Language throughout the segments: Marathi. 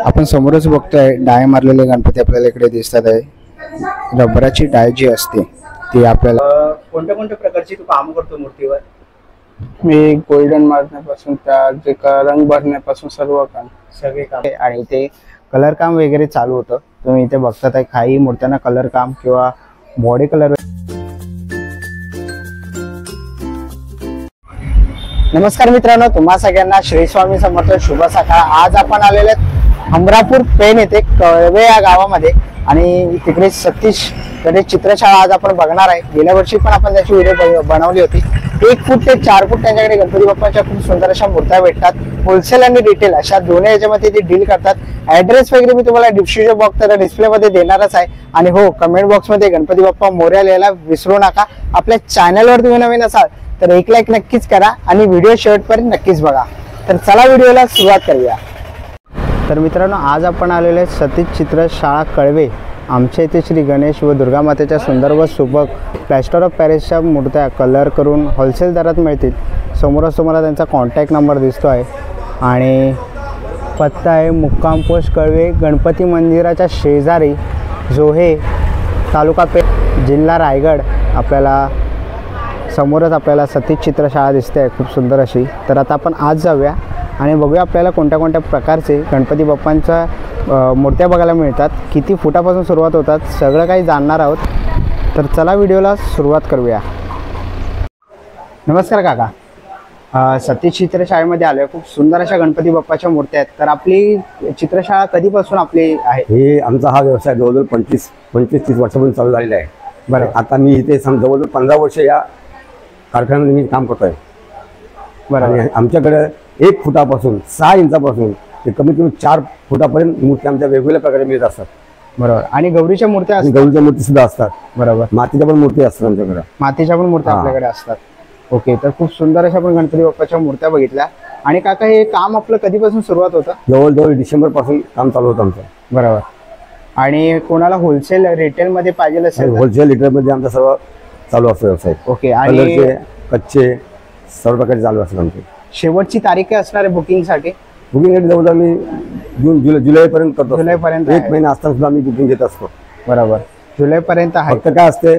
आपण समोरच बघतोय डाय मारलेले गणपती आपल्याला इकडे दिसतात आहे। रबराची डाय जी असते ती आपल्याला कोणत्या कोणत्या प्रकारची तू काम करतो मूर्तीवर? मी गोल्डन मारण्यापासून जे रंग भरण्यापासून सर्व काम सगळे काम आणि इथे कलर काम वगैरे चालू होतं। तुम्ही इथे बघतात आहे काही मूर्त्यांना कलर काम किंवा बॉडी कलर। नमस्कार मित्रांनो, तुम्हा सगळ्यांना श्री स्वामी समर्थ शुभ सकाळ। आज आपण आलेले हमरापूर पेण येथे कळवे या गावामध्ये आणि तिकडे सतीश गणेश चित्रशाळा आज आपण बघणार आहे। गेल्या वर्षी पण आपण त्याची व्हिडिओ बनवली होती। 1 फूट ते 4 फूट त्यांच्याकडे गणपती बाप्पाच्या खूप सुंदर अशा मूर्त्या भेटतात। होलसेल आणि रिटेल अशा दोन्ही याच्यामध्ये ते डील करतात। ऍड्रेस वगैरे मी तुम्हाला डिस्क्रिप्शन बॉक्स डिस्प्ले मध्ये देणारच आहे। आणि हो, कमेंट बॉक्स मध्ये गणपती बाप्पा मोरया लिहायला विसरू नका। आपल्या चॅनलवर तुम्ही नवीन असाल तर एक लाईक नक्कीच करा आणि व्हिडिओ शेवटपर्यंत नक्कीच बघा। तर चला व्हिडिओला सुरुवात करूया। तर मित्रांनो, आज आपण आलेले सतीश चित्रशाळा कळवे। आमच्या इथे श्री गणेश व दुर्गा मातेच्या सुंदर व सुबक प्लॅस्टर ऑफ पॅरिसच्या मूर्त्या कलर करून होलसेल दरात मिळतील। समोरच तुम्हाला त्यांचा कॉन्टॅक्ट नंबर दिसतो आहे आणि पत्ता आहे मुक्काम पोस्ट कळवे, गणपती मंदिराच्या शेजारी, जोहे, तालुका पेठ, जिल्हा रायगड। आपल्याला समोरच आपल्याला सतीश चित्रशाळा दिसते आहे खूप सुंदर अशी। तर आता आपण आज जाऊया आणि बघूया आपल्याला कोणत्या कोणत्या प्रकारचे गणपती बाप्पांच्या मूर्त्या बघायला मिळतात, किती फुटापासून सुरुवात होतात, सगळं काही जाणणार आहोत। तर चला व्हिडिओला सुरुवात करूया। नमस्कार काका, सतीश चित्रशाळेमध्ये आलोय। खूप सुंदर अशा गणपती बाप्पाच्या मूर्त्या आहेत। तर आपली चित्रशाळा कधीपासून आपली आहे? हे आमचा हा व्यवसाय जवळजवळ 25-30 वर्षापासून चालू झालेला आहे। बरं, आता मी इथे जवळजवळ 15 वर्ष या कारखान्यामध्ये मी काम करतोय। बरं, आमच्याकडे 1 फुटापासून 6 इंचापासून ते कमीत कमी 4 फुटापर्यंत मूर्ती आमच्या वेगवेगळ्या प्रकारे मिळत असतात। बरोबर, आणि गौरीच्या मूर्त्या असतात? गौरीच्या मूर्ती सुद्धा असतात। बरोबर, मातीच्या पण मूर्ती असतात आमच्याकडे। मातीच्या पण मूर्त्या आपल्याकडे असतात। ओके, तर खूप सुंदर अशा आपण गणपती बाप्पाच्या मूर्त्या बघितल्या। आणि काका, हे काम आपलं कधीपासून सुरुवात होतं? जवळजवळ डिसेंबर पासून काम चालू होतं आमचं। बरोबर, आणि कोणाला होलसेल रिटेल मध्ये पाहिजे असेल? होलसेल रिटेल मध्ये आमचा सर्व चालू असतो व्यवसाय। ओके, आणि कच्चे सर्व प्रकारचे चालू असतात आमचे। शेवटची तारीख काय असणार आहे बुकिंग साठी? बुकिंग जवळजवळ मी जुलै पर्यंत करतो। जुलैपर्यंत 1 महिना असताना सुद्धा आम्ही बुकिंग घेत असतो। बरोबर, जुलैपर्यंत आहे। फक्त काय असते,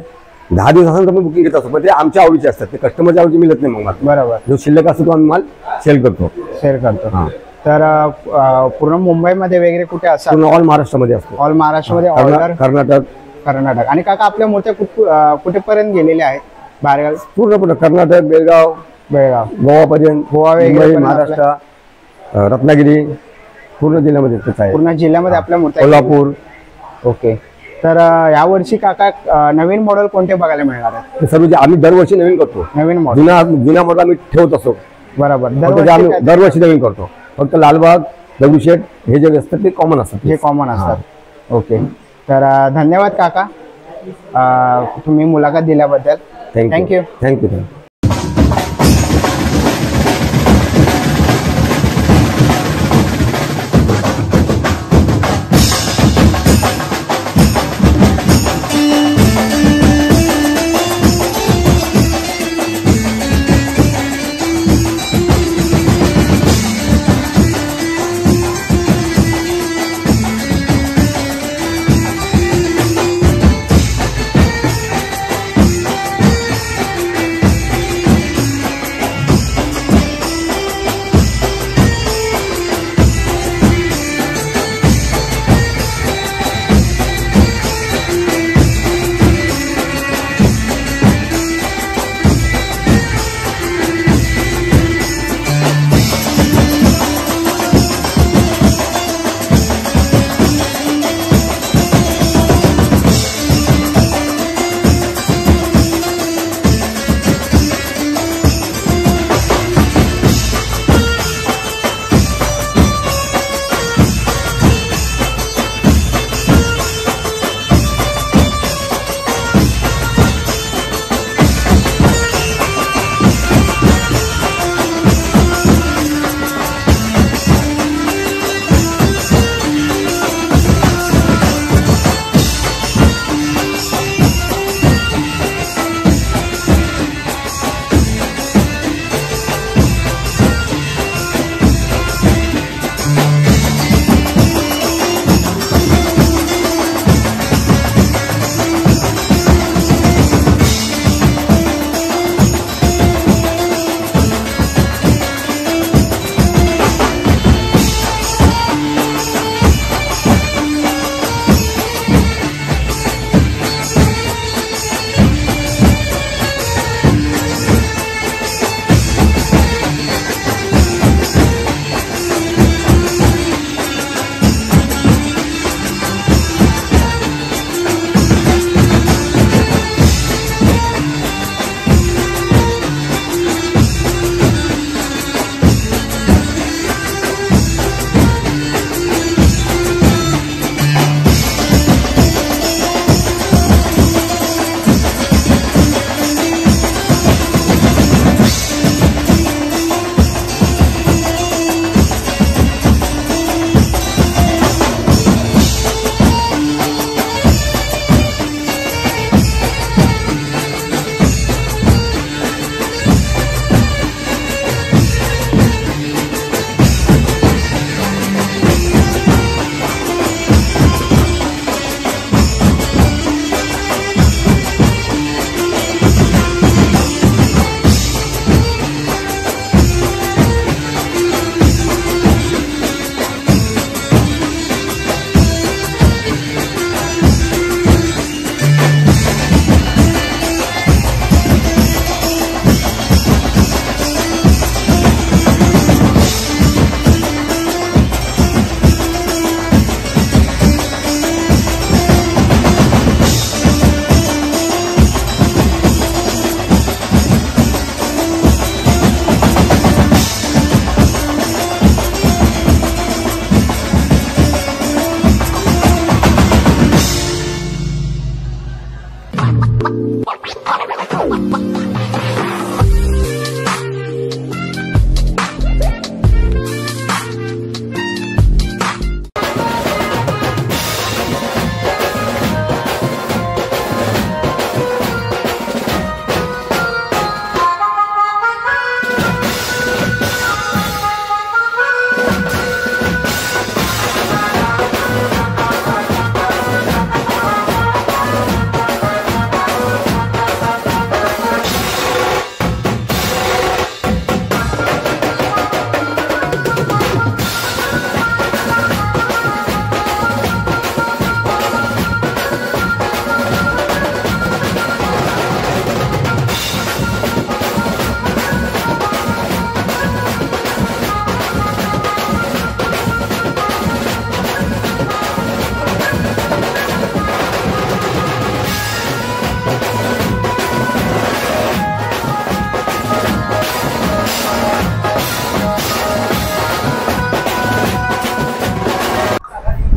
10 दिवसांनंतर मी बुकिंग घेत असतो, पण ते आमच्या आवडीचे असतात, ते कस्टमरच्या आवडीचे मिळत नाही। मग बरोबर, जो शिल्लक असतो तो आम्ही माल सेल करतो। तर पूर्ण मुंबईमध्ये वगैरे कुठे असतात? ऑल महाराष्ट्रामध्ये असतो। ऑल महाराष्ट्रामध्ये, कर्नाटक। आणि काका, आपल्या मूर्त्या कुठेपर्यंत गेलेल्या आहेत बाहेरगाव? पूर्णपणे कर्नाटक, बेळगाव, गोवापर्यंत, गोवा वगैरे, महाराष्ट्र, रत्नागिरी, पूर्ण जिल्ह्यामध्ये पूर्ण जिल्ह्यामध्ये आपल्या मूर्त्या, कोल्हापूर। ओके, तर यावर्षी काका नवीन मॉडेल कोणते बघायला मिळणार आहे? सर्व जे आम्ही दरवर्षी नवीन करतो। नवीन मॉडेल, जुना मॉडेल आम्ही ठेवत असतो। बरोबर, दरवर्षी नवीन करतो। फक्त लालबाग, दगडूशेठ हे जे असतात ते कॉमन असतात, जे कॉमन असतात। ओके, तर धन्यवाद काका, तुम्ही मुलाखत दिल्याबद्दल। थँक्यू। थँक्यू।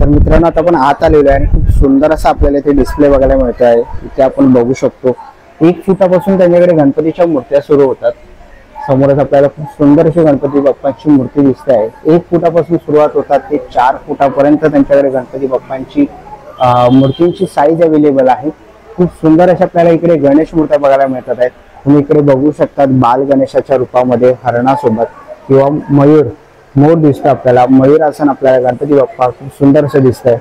तर मित्रांनो आता आपण आत आलेलो आहे आणि खूप सुंदर असा आपल्याला इथे डिस्प्ले बघायला मिळत आहे. इथे आपण बघू शकतो 1 फुटापासून त्यांच्याकडे गणपतीच्या मूर्त्या सुरू होतात. समोरच आपल्याला खूप सुंदर अशी गणपती बाप्पांची मूर्ती दिसते आहे. 1 फुटापासून सुरुवात होतात ते 4 फुटापर्यंत त्यांच्याकडे गणपती बाप्पांची मूर्तींची साईज अवेलेबल आहे. खूप सुंदर अशा आपल्याला इकडे गणेश मूर्त्या बघायला मिळतात आहेत. तुम्ही इकडे बघू शकतात बाल गणेशाच्या रूपामध्ये हरणासोबत किंवा मोर दिसतो आपल्याला. मयूर आसन आपल्याला गणपती बाप्पा खूप सुंदर असं दिसतंय.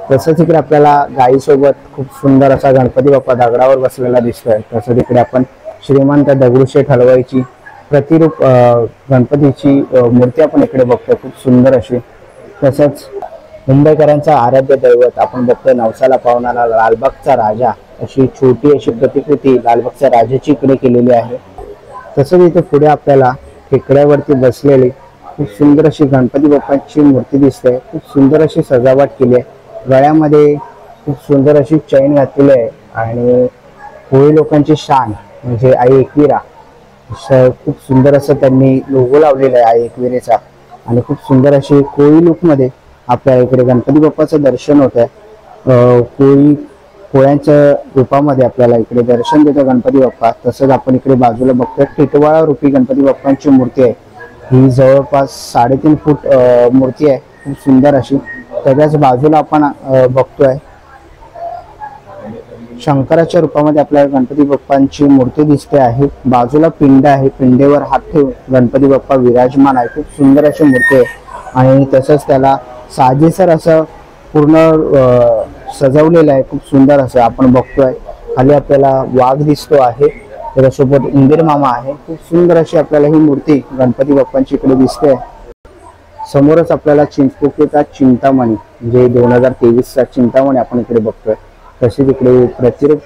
तसंच इकडे आपल्याला गायीसोबत खूप सुंदर असा गणपती बाप्पा दगडावर बसलेला दिसतोय. तसंच इकडे आपण श्रीमंत दगडूशेठ हलवाईची प्रतिरूप गणपतीची मूर्ती आपण इकडे बघतोय खूप सुंदर अशी. तसंच मुंबईकरांचा आराध्य दैवत आपण बघतोय नवसाला पावणारा लालबागचा राजा अशी छोटी अशी प्रतिकृती लालबागच्या राजाची इकडे केलेली आहे. तसंच इथे पुढे आपल्याला टेकड्यावरती बसलेली खूप सुंदर अशी गणपती बाप्पांची मूर्ती दिसते. खूप सुंदर अशी सजावट केली आहे. गळ्यामध्ये खूप सुंदर अशी चैन घातलेली आहे आणि कोळी लोकांची शान म्हणजे आई एकविरा खूप सुंदर असं त्यांनी लोगो लावलेला आहे आई एकविरेचा आणि खूप सुंदर अशी कोळी लुकमध्ये आपल्या इकडे गणपती बाप्पाचं दर्शन होत आहे. कोळ्यांच्या रूपामध्ये आपल्याला इकडे दर्शन देतो गणपती बाप्पा. तसंच आपण इकडे बाजूला बघतोय टिटवाळा रूपी गणपती बाप्पांची मूर्ती आहे. ही जवळपास 3.5 फूट मूर्ती आहे खूप सुंदर अशी. त्याच्याच बाजूला आपण बघतोय शंकराच्या रूपामध्ये आपल्याला गणपती बाप्पांची मूर्ती दिसते आहे. बाजूला पिंड आहे. पिंडेवर हात ठेवून गणपती बाप्पा विराजमान आहे. खूप सुंदर अशी मूर्ती आहे आणि तसंच त्याला साजेसर असं पूर्ण सजवलेलं आहे खूप सुंदर असं आपण बघतोय. खाली आपल्याला वाघ दिसतो आहे. त्याच्यासोबत उंदीर मामा आहे. खूप सुंदर अशी आपल्याला ही मूर्ती गणपती बाप्पांची इकडे दिसते. समोरच आपल्याला चिंचपोकळीचा चिंतामणी म्हणजे 2023चा चिंतामणी आपण इकडे बघतोय. तशीच इकडे प्रतिरूप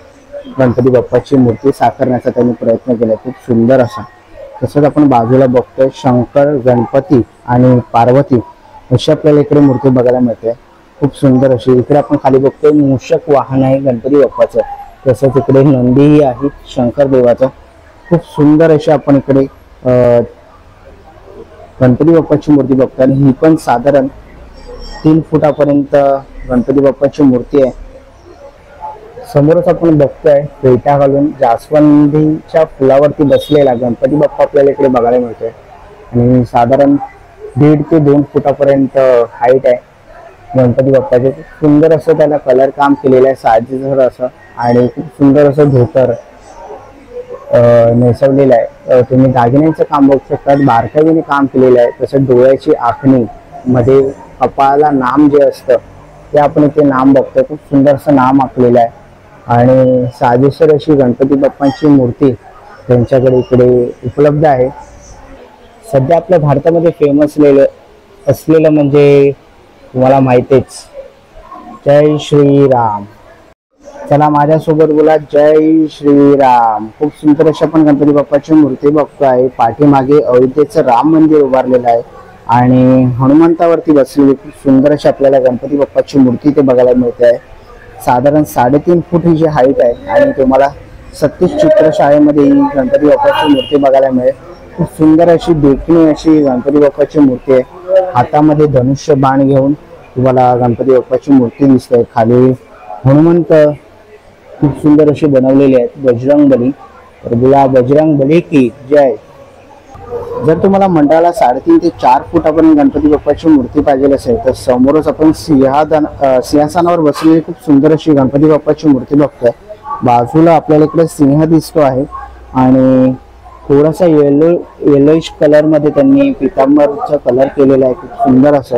गणपती बाप्पाची मूर्ती साकारण्याचा त्यांनी प्रयत्न केला खूप सुंदर असा. तसंच आपण बाजूला बघतोय शंकर गणपती आणि पार्वती अशी आपल्याला इकडे मूर्ती बघायला मिळते खूप सुंदर अशी. इकडे आपण खाली बघतोय मूषक वाहन आहे गणपती बाप्पाचं. तसंच इकडे नंदीही आहे शंकर देवाचं. खूप सुंदर अशी आपण इकडे गणपती बाप्पाची मूर्ती बघतो आणि ही पण साधारण 3 फुटापर्यंत गणपती बाप्पाची मूर्ती आहे. समोरच आपण बघतोय पेटा घालून जास्वंदीच्या फुलावरती बसलेला गणपती बाप्पा आपल्याला इकडे बघायला मिळतोय आणि साधारण 1.5 ते 2 फुटापर्यंत हाईट आहे गणपती बाप्पाचे. खूप सुंदर असं त्याला कलर काम केलेलं आहे साजेसर असं आणि खूप सुंदर असं धोतर नेसवलेलं आहे. तुम्ही दागिन्यांचं काम बघू शकता बारकाईने काम केलेलं आहे. तसं डोळ्याची आखणी मध्ये कपाळाला नाम जे असतं ते आपण इथे नाम बघतोय. खूप सुंदर असं नाम आखलेलं आहे आणि साजेसर अशी गणपती बाप्पांची मूर्ती त्यांच्याकडे इकडे उपलब्ध आहे. सध्या आपल्या भारतामध्ये फेमस असलेलं म्हणजे तुम्हाला माहितीच जय श्रीराम. चला माझ्यासोबत बोला जय श्रीराम. खूप सुंदर अशी आपण गणपती बाप्पाची मूर्ती बघतो आहे. पाठीमागे अयोध्येचं राम मंदिर उभारलेलं आहे आणि हनुमंतावरती बसलेली खूप सुंदर अशी आपल्याला गणपती बाप्पाची मूर्ती ते बघायला मिळते आहे. साधारण 3.5 फूट ही जी हाईट आहे आणि तुम्हाला सतीश चित्रशाळेमध्ये ही गणपती बाप्पाची मूर्ती बघायला मिळेल. खूप सुंदर अशी देखणी अशी गणपती बाप्पाची मूर्ती आहे. हातामध्ये धनुष्य बाण घेऊन तुम्हाला गणपती बाप्पाची मूर्ती दिसते. खाली हनुमंत खूप सुंदर अशी बनवलेली आहेत. बजरंग बली तर बोला बजरंग बली की जय. जर तुम्हाला मंडळाला 3.5 ते 4 फुटापर्यंत गणपती बाप्पाची मूर्ती पाहिजे असेल तर समोरच आपण सिंहासनावर बसलेली खूप सुंदर अशी गणपती बाप्पाची मूर्ती बघतोय. बाजूला आपल्याला इकडे सिंह दिसतो आहे आणि थोडासा येलोइश कलर मध्ये त्यांनी पितांबरचा कलर केलेला आहे खूप सुंदर असं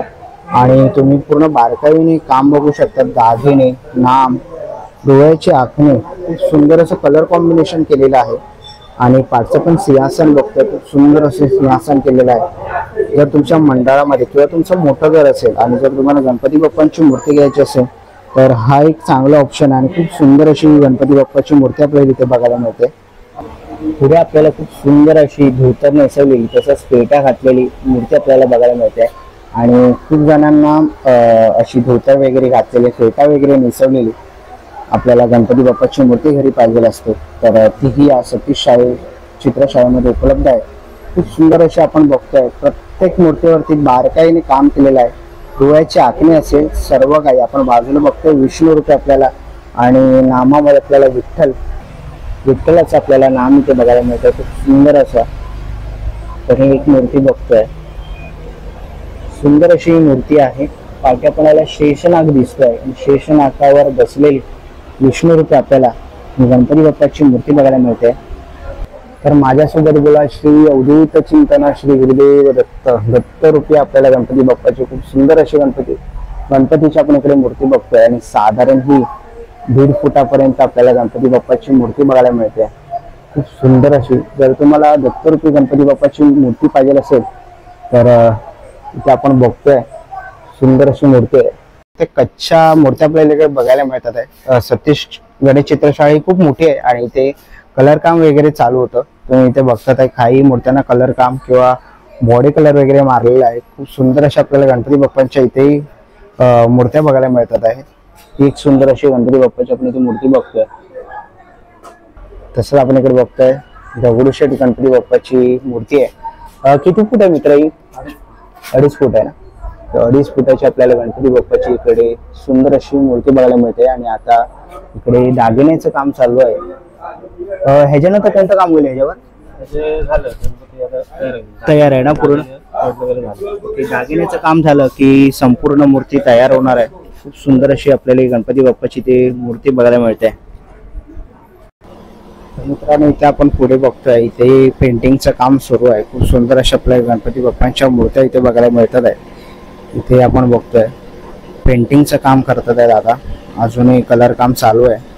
आणि तुम्ही पूर्ण बारकाईने काम बघू शकता. दागिने नाम डोळ्याची आखणे खूप सुंदर असं कलर कॉम्बिनेशन केलेलं आहे आणि पाठचं पण सिंहासन बघतोय खूप सुंदर असं सिंहासन केलेलं आहे. जर तुमच्या मंडळामध्ये किंवा तुमचं मोठं घर असेल आणि जर तुम्हाला गणपती बाप्पांची मूर्ती घ्यायची असेल तर हा एक चांगला ऑप्शन आहे आणि खूप सुंदर अशी गणपती बाप्पाची मूर्ती आपल्याला इथे बघायला मिळते. पुढे आपल्याला खूप सुंदर अशी धोतर नेसवलेली तसंच पेटा घातलेली मूर्ती आपल्याला बघायला मिळते आणि खूप जणांना अशी धोतर वगैरे घातलेली फेटा वगैरे नेसवलेली आपल्याला गणपती बाप्पाची मूर्ती घरी पाहिजे असते तर तीही या सतीश चित्रशाळेमध्ये उपलब्ध आहे. खूप सुंदर अशी आपण बघतोय प्रत्येक मूर्तीवरती बारकाईने काम केलेलं आहे डोळ्याची आखणी असेल सर्व काही आपण बाजूला बघतोय विष्णू रूपी आपल्याला आणि नामामध्ये आपल्याला विठ्ठलाचं आपल्याला नाम इथे बघायला मिळतं खूप सुंदर असं. तर ही एक मूर्ती बघतोय सुंदर अशी ही मूर्ती आहे. पाठी आपल्याला शेषनाग दिसतोय शेषनागावर बसलेली विष्णू रूपी आपल्याला गणपती बाप्पाची मूर्ती बघायला मिळते. तर माझ्यासोबत बोला श्री अवधूत चिंतना श्री गुरुदेव दत्त रूपी आपल्याला गणपती बाप्पाची खूप सुंदर अशी गणपतीची आपण इकडे मूर्ती बघतोय आणि साधारण ही 1.5 फुटापर्यंत आपल्याला गणपती बाप्पाची मूर्ती बघायला मिळते. खूप सुंदर अशी. जर तुम्हाला दत्तरूपी गणपती बाप्पाची मूर्ती पाहिजे असेल तर इथे आपण बघतोय सुंदर अशी मूर्ती आहे. ते कच्च्या मूर्त्या आपल्याला इकडे बघायला मिळतात आहे. सतीश गणेश चित्रशाळा ही खूप मोठी आहे आणि इथे कलर काम वगैरे चालू होतं. तुम्ही इथे बघतात आहे काही मूर्त्यांना कलर काम किंवा बॉडी कलर वगैरे मारलेला आहे. खूप सुंदर अशा आपल्याला गणपती बाप्पांच्या इथेही मूर्त्या बघायला मिळतात आहेत. ही एक सुंदर अशी गणपती बाप्पाची आपण इथे मूर्ती बघतोय. तसंच आपण इकडे बघतोय दगडूशेठ गणपती बाप्पाची मूर्ती आहे. किती फूट आहे मित्र ही? 2.5 फूट आहे ना. 2.5 फुटाची आपल्याला गणपती बाप्पाची इकडे सुंदर अशी मूर्ती बघायला मिळते आणि आता इकडे दागिन्याचं काम चालू आहे. ह्याच्यानंतर कोणतं काम होईल ह्याच्यावर? तयार आहे ना पूर्ण? दागिन्याचं काम झालं की संपूर्ण मूर्ती तयार होणार आहे. खूप सुंदर अशी आपल्याला गणपती बाप्पाची ते मूर्ती बघायला मिळते. मित्रांनो इथे आपण पुढे बघतोय इथे पेंटिंगचं काम सुरू आहे. खूप सुंदर अशा आपल्या गणपती बाप्पांच्या मूर्त्या इथे बघायला मिळतात आहे. इथे आपण बघतोय पेंटिंगचं काम करतात आहे दादा. अजूनही कलर काम चालू आहे.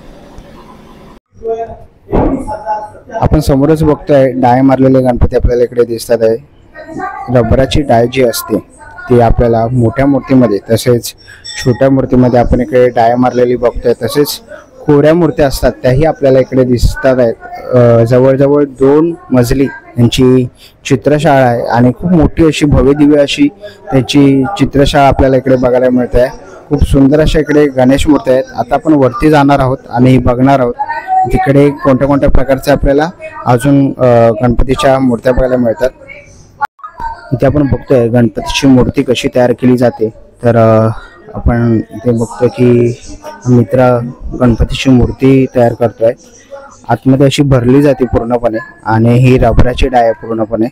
आपण समोरच बघतोय डाय मारलेले गणपती आपल्याला इकडे दिसतात आहे. रबराची डाय जी असते ती आपल्याला मोठ्या मूर्तीमध्ये तसेच छोट्या मूर्तीमध्ये आपण इकडे डाय मारलेली बघतोय. तसेच कोऱ्या मूर्त्या असतात त्याही आपल्याला इकडे दिसतात आहेत. जवळजवळ 2 मजली यांची चित्रशाळा आहे आणि खूप मोठी अशी भव्य दिव्य अशी त्याची चित्रशाळा आपल्याला इकडे बघायला मिळते आहे. खूप सुंदर अशा इकडे गणेश मूर्ती आहेत. आता आपण वरती जाणार आहोत आणि बघणार आहोत तिकडे कोणत्या कोणत्या प्रकारचे आपल्याला अजून गणपतीच्या मूर्त्या बघायला मिळतात. इथे आपण बघतोय गणपतीची मूर्ती कशी तयार केली जाते. तर आपण इथे बघतोय की मित्र गणपतीची मूर्ती तयार करतोय. आतमध्ये अशी भरली जाते पूर्णपणे आणि ही रबराची डाय आहे पूर्णपणे.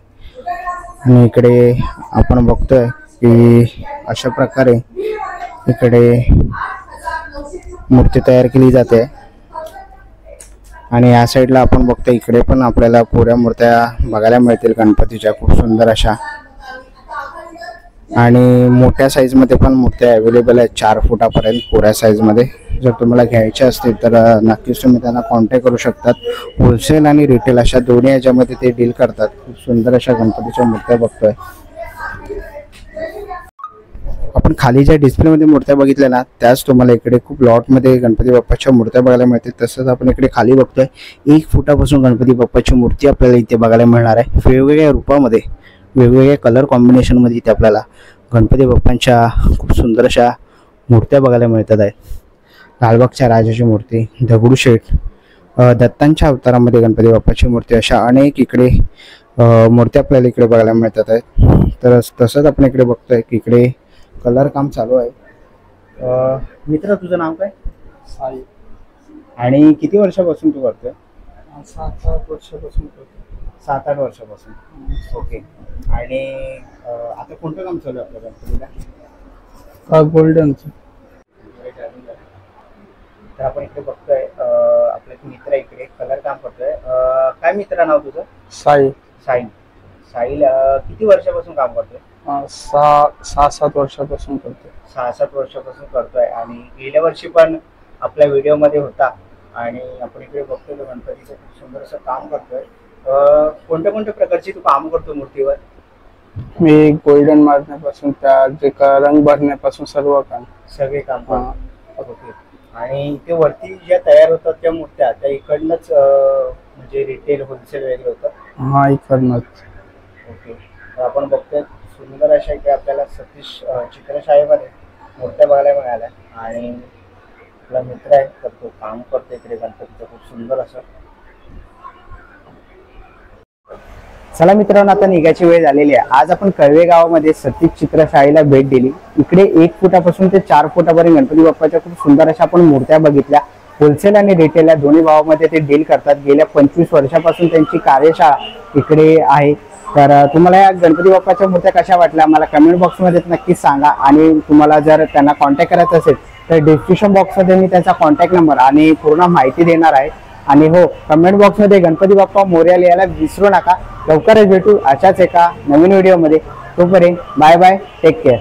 आणि इकडे आपण बघतोय की अशा प्रकारे इकडे मूर्ती तयार केली जाते. आणि या साईडला आपण बघतोय इकडे पण आपल्याला कोऱ्या मूर्त्या बघायला मिळतील गणपतीच्या खूप सुंदर अशा. आणि मोठ्या साईजमध्ये पण मूर्त्या अवेलेबल आहेत 4 फुटापर्यंत कोऱ्या साईजमध्ये. जर तुम्हाला घ्यायच्या असतील तर नक्कीच तुम्ही त्यांना कॉन्टॅक्ट करू शकतात. होलसेल आणि रिटेल अशा दोन्ही याच्यामध्ये ते डील करतात. खूप सुंदर अशा गणपतीच्या मूर्त्या बघतोय. आपण खाली ज्या डिस्प्लेमध्ये मूर्त्या बघितल्या ना त्याच तुम्हाला इकडे खूप लॉटमध्ये गणपती बाप्पाच्या मूर्त्या बघायला मिळतील. तसंच आपण इकडे खाली बघतोय 1 फुटापासून गणपती बाप्पाची मूर्ती आपल्याला इथे बघायला मिळणार आहे. वेगवेगळ्या रूपामध्ये वेगवेगळ्या कलर कॉम्बिनेशनमध्ये इथे आपल्याला गणपती बाप्पांच्या खूप सुंदर अशा मूर्त्या बघायला मिळतात आहेत. लालबागच्या राजाची मूर्ती, दगडूशेठ, दत्तांच्या अवतारामध्ये गणपती बाप्पाची मूर्ती अशा अनेक इकडे मूर्त्या आपल्याला इकडे बघायला मिळतात आहेत. तर तसंच आपण इकडे बघतोय की इकडे कलर काम चालू आहे. मित्र तुझं नाव काय? साई. आणि किती वर्षापासून तू करतोय? 7-8 वर्षापासून करतो. 7-8 वर्षापासून. ओके. आणि आता कोणतं काम चालू आहे आपल्या गणपतीला? गोल्डनचं. तर आपण इकडे बघतोय आपले मित्र इकडे कलर काम करतोय. काय मित्र नाव तुझं? साई. साहिल. साहिल किती वर्षापासून काम करतोय? 6-7 वर्षापासून करतोय. 6-7 वर्षापासून करतोय. आणि गेल्या वर्षी पण आपल्या व्हिडिओमध्ये होता आणि आपण इकडे बघतोय गणपतीचं खूप सुंदर असं काम करतोय. कोणत्या कोणत्या प्रकारची तू काम करतो मूर्तीवर? मी गोल्डन मारण्यापासून त्या जे रंग भरण्यापासून सर्व काम. सगळे काम करतो. ओके. आणि ते वरती ज्या तयार होतात त्या मूर्त्या त्या इकडनंच म्हणजे रिटेल होलसेल वगैरे होतं? हा, इकडनंच. ओके. तर आपण बघतोय सुंदर अशा की आपल्याला सतीश चित्रशाळेमध्ये मूर्त्या बघायला मिळाल्या आणि आपला मित्र आहे तर तो काम करतो इकडे गणपतीचं खूप सुंदर असं. चला मित्रांनो, आता निघायची वेळ झालेली आहे. आज आपण कळवे गावामध्ये सतीश चित्रशाळेला भेट दिली. इकडे 1 फुटापासून ते 4 फुटापर्यंत गणपती बाप्पाच्या खूप सुंदर अशा आपण मूर्त्या बघितल्या. होलसेल आणि रिटेल या दोन्ही भावामध्ये ते डील करतात. गेल्या 25 वर्षापासून त्यांची कार्यशाळा इकडे आहे. तर तुम्हाला या गणपती बाप्पाच्या मूर्त्या कशा वाटल्या मला कमेंट बॉक्समध्ये नक्कीच सांगा. आणि तुम्हाला जर त्यांना कॉन्टॅक्ट करायचं असेल तर डिस्क्रिप्शन बॉक्समध्ये मी त्यांचा कॉन्टॅक्ट नंबर आणि पूर्ण माहिती देणार आहे. आणि हो, कमेंट बॉक्समध्ये गणपती बाप्पा मोरया लिहायला विसरू नका. लवकरच भेटू अशाच एका नवीन व्हिडिओमध्ये. तोपर्यंत बाय बाय, टेक केअर.